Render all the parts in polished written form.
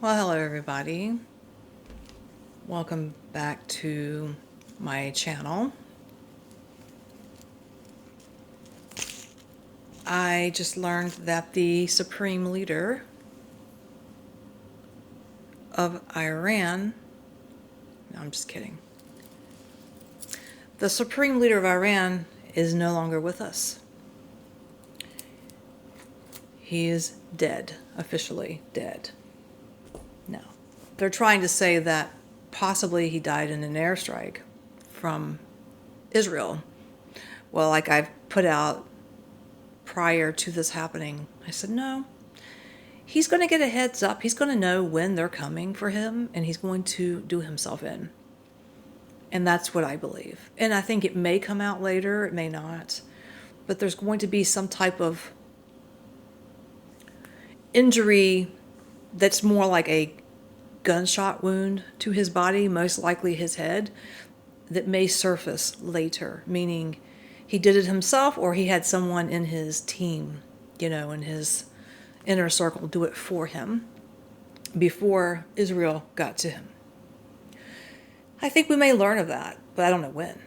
Well, hello everybody. Welcome back to my channel. I just learned that the supreme leader of Iran, no, I'm just kidding. The supreme leader of Iran is no longer with us. He is dead, officially dead. No. They're trying to say that possibly he died in an airstrike from Israel. Well, like I've put out prior to this happening, I said, no, he's going to get a heads up. He's going to know when they're coming for him, and he's going to do himself in. And that's what I believe. And I think it may come out later, it may not. But there's going to be some type of injury that's more like a gunshot wound to his body, most likely his head, that may surface later, meaning he did it himself or he had someone in his team, in his inner circle do it for him before Israel got to him. I think we may learn of that, but I don't know when.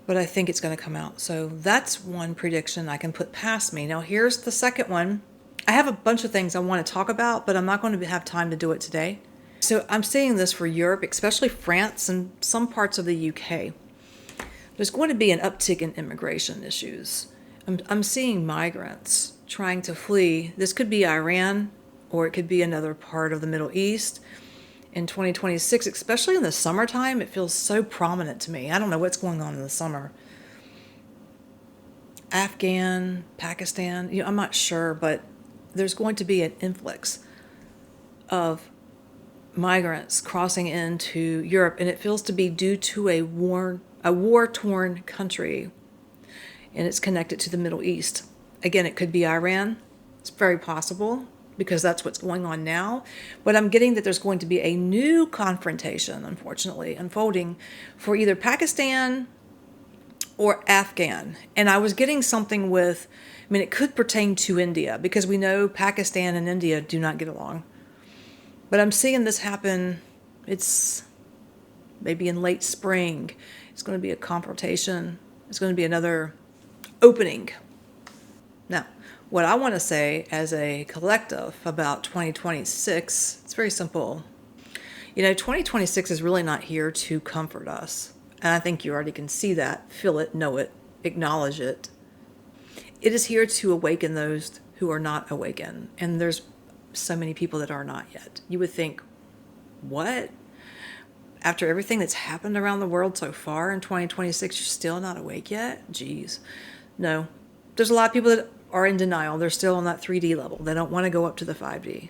But I think it's going to come out. So that's one prediction I can put past me. Now here's the second one. I have a bunch of things I want to talk about, but I'm not going to have time to do it today. So I'm seeing this for Europe, especially France and some parts of the UK. There's going to be an uptick in immigration issues. I'm seeing migrants trying to flee. This could be Iran, or it could be another part of the Middle East. In 2026, especially in the summertime, it feels so prominent to me. I don't know what's going on in the summer. Afghan, Pakistan, I'm not sure, but there's going to be an influx of migrants crossing into Europe, and it feels to be due to a war-torn country, and it's connected to the Middle East. Again, it could be Iran. It's very possible because that's what's going on now. But I'm getting that there's going to be a new confrontation, unfortunately, unfolding for either Pakistan or Afghan. And I was getting something with, it could pertain to India because we know Pakistan and India do not get along. But I'm seeing this happen, it's maybe in late spring. It's going to be a confrontation. It's going to be another opening. Now, what I want to say as a collective about 2026, it's very simple. 2026 is really not here to comfort us. And I think you already can see that, feel it, know it, acknowledge it. It is here to awaken those who are not awakened. And there's so many people that are not yet. You would think, what? After everything that's happened around the world so far in 2026, you're still not awake yet? Jeez. No. There's a lot of people that are in denial. They're still on that 3D level. They don't want to go up to the 5D.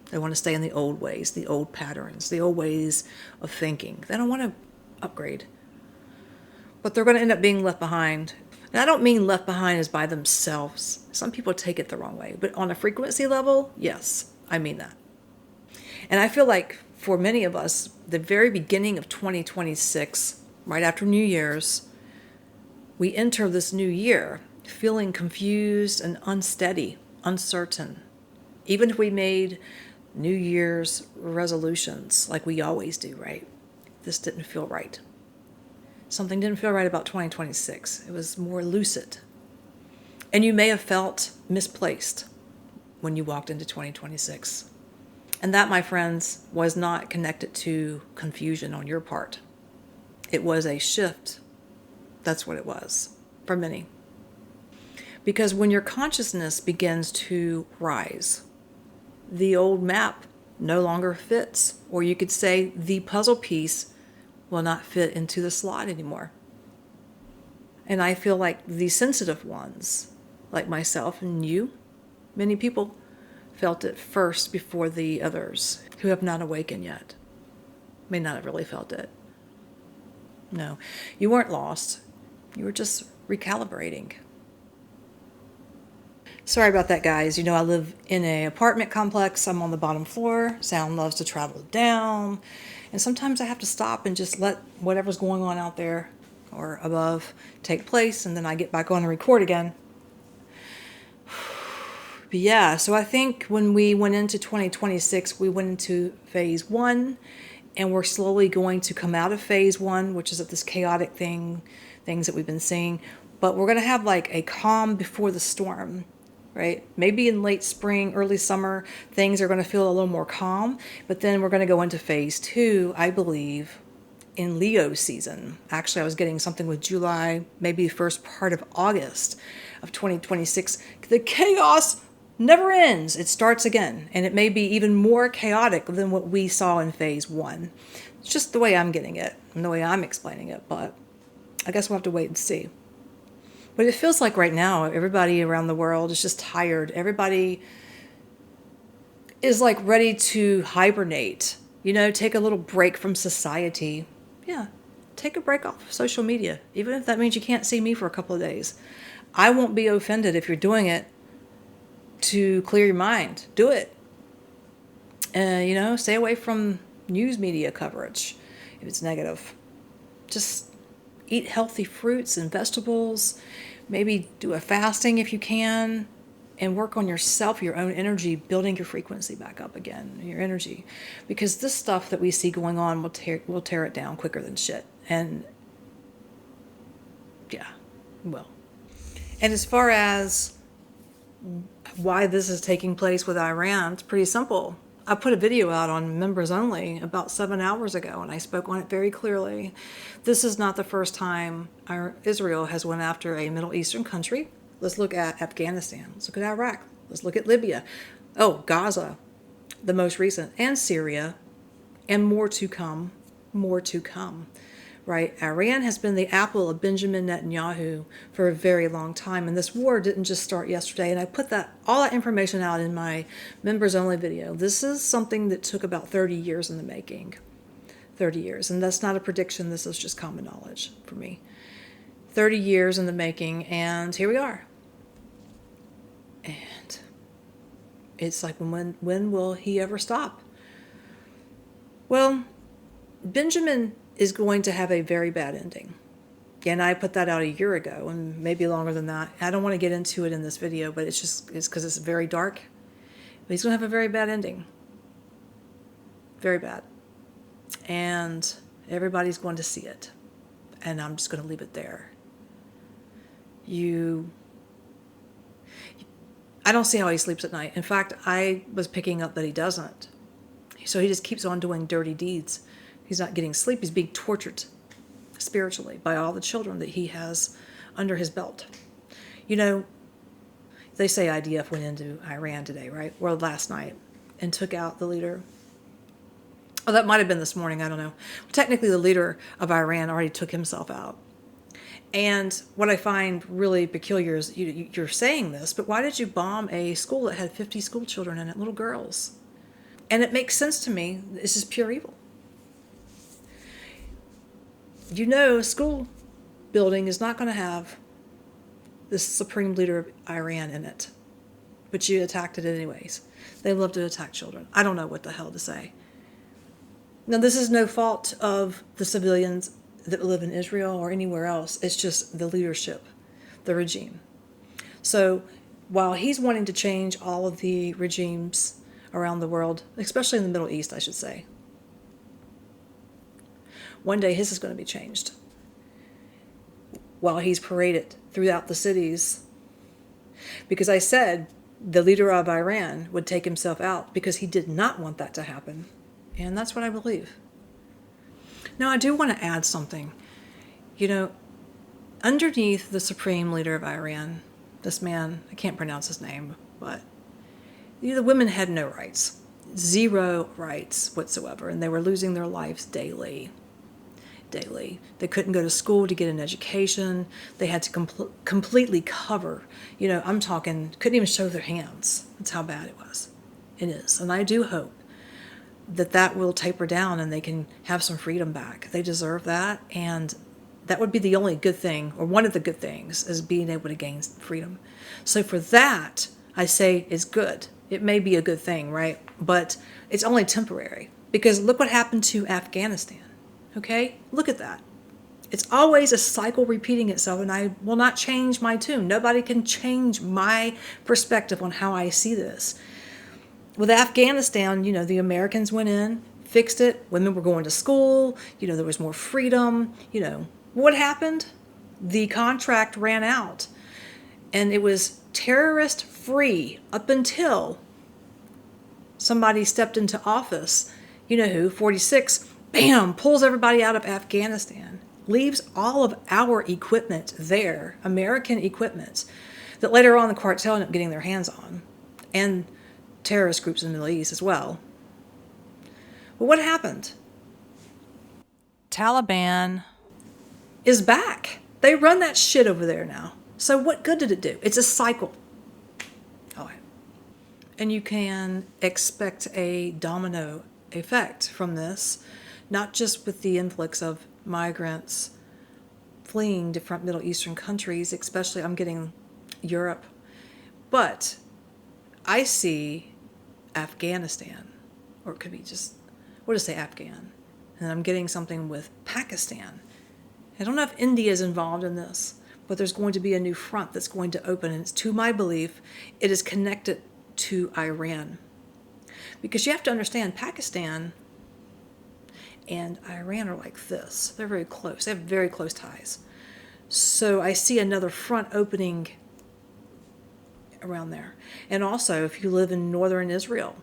They want to stay in the old ways, the old patterns, the old ways of thinking. They don't want to upgrade. But they're going to end up being left behind. And I don't mean left behind as by themselves. Some people take it the wrong way. But on a frequency level, yes, I mean that. And I feel like for many of us, the very beginning of 2026, right after New Year's, we enter this new year feeling confused and unsteady, uncertain. Even if we made New Year's resolutions like we always do, right? This didn't feel right. Something didn't feel right about 2026. It was more lucid. And you may have felt misplaced when you walked into 2026. And that, my friends, was not connected to confusion on your part. It was a shift. That's what it was for many. Because when your consciousness begins to rise, the old map no longer fits. Or you could say the puzzle piece will not fit into the slot anymore. And I feel like the sensitive ones, like myself and you, many people felt it first before the others who have not awakened yet. May not have really felt it. No, you weren't lost. You were just recalibrating. Sorry about that, guys. I live in an apartment complex. I'm on the bottom floor. Sound loves to travel down. And sometimes I have to stop and just let whatever's going on out there or above take place. And then I get back on and record again. But yeah, so I think when we went into 2026, we went into phase one, and we're slowly going to come out of phase one, which is this chaotic things that we've been seeing. But we're going to have like a calm before the storm, right? Maybe in late spring, early summer, things are going to feel a little more calm. But then we're going to go into phase two, I believe, in Leo season. Actually, I was getting something with July, maybe the first part of August of 2026. The chaos never ends. It starts again. And it may be even more chaotic than what we saw in phase one. It's just the way I'm getting it and the way I'm explaining it. But I guess we'll have to wait and see. But it feels like right now, everybody around the world is just tired. Everybody is like ready to hibernate, take a little break from society. Yeah, take a break off of social media, even if that means you can't see me for a couple of days. I won't be offended if you're doing it to clear your mind. Do it. Stay away from news media coverage if it's negative. Just eat healthy fruits and vegetables. Maybe do a fasting if you can. And work on yourself, your own energy, building your frequency back up again, your energy. Because this stuff that we see going on will tear it down quicker than shit. And yeah, well. And as far as why this is taking place with Iran, it's pretty simple. I put a video out on members only about 7 hours ago, and I spoke on it very clearly. This is not the first time Israel has went after a Middle Eastern country. Let's look at Afghanistan. Let's look at Iraq. Let's look at Libya. Oh, Gaza, the most recent, and Syria, and more to come. More to come, right? Iran has been the apple of Benjamin Netanyahu for a very long time, and this war didn't just start yesterday. And I put all that information out in my members-only video. This is something that took about 30 years in the making. 30 years, and that's not a prediction. This is just common knowledge for me. 30 years in the making, and here we are. And it's like, when will he ever stop? Well, Benjamin is going to have a very bad ending. And I put that out a year ago, and maybe longer than that. I don't want to get into it in this video, but it's because it's very dark. But he's going to have a very bad ending. Very bad. And everybody's going to see it. And I'm just going to leave it there. I don't see how he sleeps at night. In fact, I was picking up that he doesn't. So he just keeps on doing dirty deeds. He's not getting sleep. He's being tortured spiritually by all the children that he has under his belt. They say IDF went into Iran today, right? Or last night, and took out the leader. Oh, that might have been this morning. I don't know. Technically, the leader of Iran already took himself out. And what I find really peculiar is you're saying this, but why did you bomb a school that had 50 school children in it, little girls? And it makes sense to me. This is pure evil. A school building is not going to have the supreme leader of Iran in it. But you attacked it anyways. They love to attack children. I don't know what the hell to say. Now, this is no fault of the civilians that live in Israel or anywhere else. It's just the leadership, the regime. So while he's wanting to change all of the regimes around the world, especially in the Middle East, I should say, one day his is going to be changed. While he's paraded throughout the cities. Because I said the leader of Iran would take himself out because he did not want that to happen. And that's what I believe. Now, I do want to add something. Underneath the supreme leader of Iran, this man, I can't pronounce his name, but the women had no rights. 0 rights whatsoever. And they were losing their lives daily. They couldn't go to school to get an education. They had to completely cover. I'm talking, couldn't even show their hands. That's how bad it was. It is. And I do hope that will taper down and they can have some freedom back. They deserve that. And that would be the only good thing, or one of the good things, is being able to gain freedom. So for that, I say is good. It may be a good thing, right? But it's only temporary. Because look what happened to Afghanistan. Okay? Look at that. It's always a cycle repeating itself, and I will not change my tune. Nobody can change my perspective on how I see this. With Afghanistan, the Americans went in, fixed it. Women were going to school. There was more freedom. What happened? The contract ran out, and it was terrorist free up until somebody stepped into office. You know who? 46, bam, pulls everybody out of Afghanistan. Leaves all of our equipment there, American equipment, that later on the cartel ended up getting their hands on, and terrorist groups in the Middle East as well. But what happened? Taliban is back. They run that shit over there now. So what good did it do? It's a cycle. All right. And you can expect a domino effect from this, not just with the influx of migrants fleeing different Middle Eastern countries, especially I'm getting Europe, but I see Afghanistan, or it could be just, we'll just say Afghan, and I'm getting something with Pakistan. I don't know if India is involved in this, but there's going to be a new front that's going to open, and it's, to my belief, it is connected to Iran. Because you have to understand, Pakistan and Iran are like this. They're very close. They have very close ties. So I see another front opening around there. And also, if you live in northern Israel,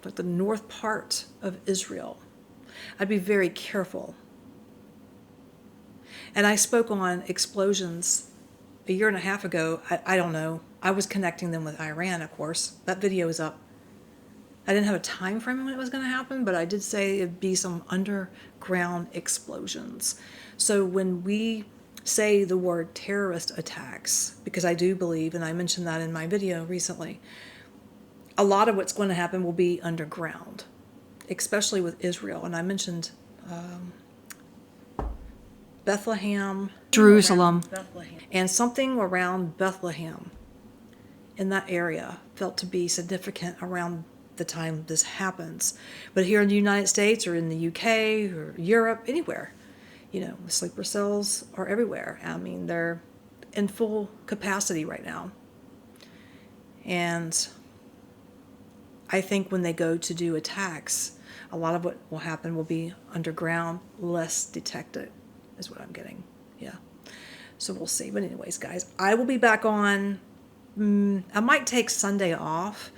like the north part of Israel, I'd be very careful. And I spoke on explosions a year and a half ago. I don't know. I was connecting them with Iran, of course. That video is up. I didn't have a time frame when it was going to happen, but I did say it'd be some underground explosions. So when we say the word terrorist attacks, because I do believe, and I mentioned that in my video recently, a lot of what's going to happen will be underground, especially with Israel. And I mentioned Bethlehem, Jerusalem, and something around Bethlehem in that area felt to be significant around the time this happens. But here in the United States or in the UK or Europe, anywhere, sleeper cells are everywhere. I mean, they're in full capacity right now. And I think when they go to do attacks, a lot of what will happen will be underground, less detected, is what I'm getting. Yeah. So we'll see. But anyways, guys, I will be back on. I might take Sunday off.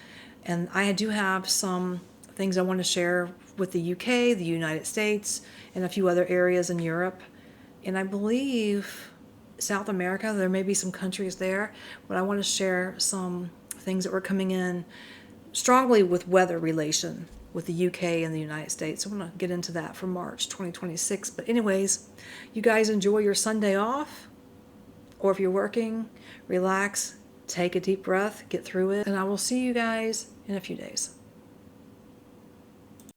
And I do have some things I want to share with the UK, the United States, and a few other areas in Europe. And I believe South America, there may be some countries there, but I want to share some things that were coming in strongly with weather relation with the UK and the United States. So I'm going to get into that for March 2026. But anyways, you guys enjoy your Sunday off, or if you're working, relax, take a deep breath, get through it, and I will see you guys in a few days.